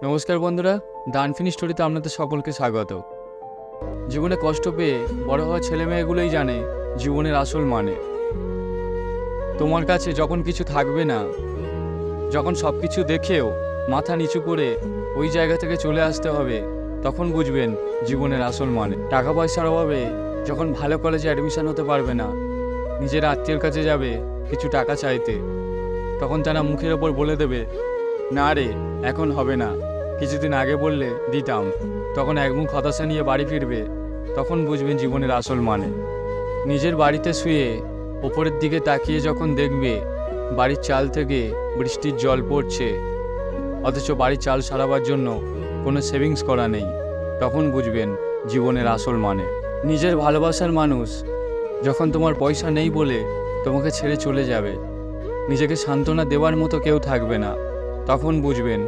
নমস্কার বন্ধুরা, the unfinished স্টোরিতে আপনাদের সকলকে স্বাগত। জীবনে কষ্ট পেয়ে বড় হওয়া ছেলেমেয়েগুলোই জানে জীবনের আসল মানে। তোমার কাছে যখন কিছু থাকবে না, যখন সব কিছু দেখেও মাথা নিচু করে ওই জায়গা থেকে চলে আসতে হবে, তখন বুঝবেন জীবনের আসল মানে। টাকা পয়সার অভাবে যখন ভালো কলেজে অ্যাডমিশন হতে পারবে না, নিজের আত্মীয়ের কাছে যাবে কিছু টাকা চাইতে, তখন তারা মুখের ওপর বলে দেবে, না রে এখন হবে না, কিছুদিন আগে বললে দিতাম। তখন একমুখ হতাশা নিয়ে বাড়ি ফিরবে, তখন বুঝবেন জীবনের আসল মানে। নিজের বাড়িতে শুয়ে ওপরের দিকে তাকিয়ে যখন দেখবে বাড়ির চাল থেকে বৃষ্টির জল পড়ছে, অথচ বাড়ির চাল সারাবার জন্য কোনো সেভিংস করা নেই, তখন বুঝবেন জীবনের আসল মানে। নিজের ভালোবাসার মানুষ যখন তোমার পয়সা নেই বলে তোমাকে ছেড়ে চলে যাবে, নিজেকে সান্ত্বনা দেওয়ার মতো কেউ থাকবে না, তখন বুঝবেন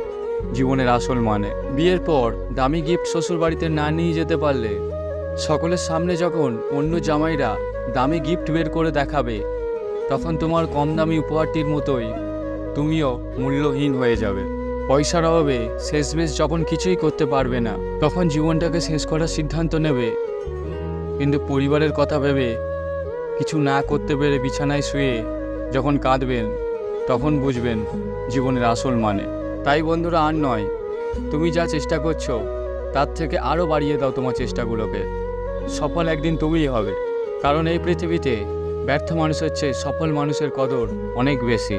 জীবনের আসল মানে। বিয়ের পর দামি গিফট শ্বশুর বাড়িতে না নিয়ে যেতে পারলে, সকলের সামনে যখন অন্য জামাইরা দামি গিফট বের করে দেখাবে, তখন তোমার কম দামি উপহারটির মতোই তুমিও মূল্যহীন হয়ে যাবে। পয়সার অভাবে শেষমেশ যখন কিছুই করতে পারবে না, তখন জীবনটাকে শেষ করার সিদ্ধান্ত নেবে, কিন্তু পরিবারের কথা ভেবে কিছু না করতে পেরে বিছানায় শুয়ে যখন কাঁদবেন, তখন বুঝবেন জীবনের আসল মানে। তাই বন্ধুরা, আর নয়, তুমি যা চেষ্টা করছো তার থেকে আরও বাড়িয়ে দাও তোমার চেষ্টাগুলোকে। সফল একদিন তুমিই হবে, কারণ এই পৃথিবীতে ব্যর্থ মানুষের চেয়ে সফল মানুষের কদর অনেক বেশি।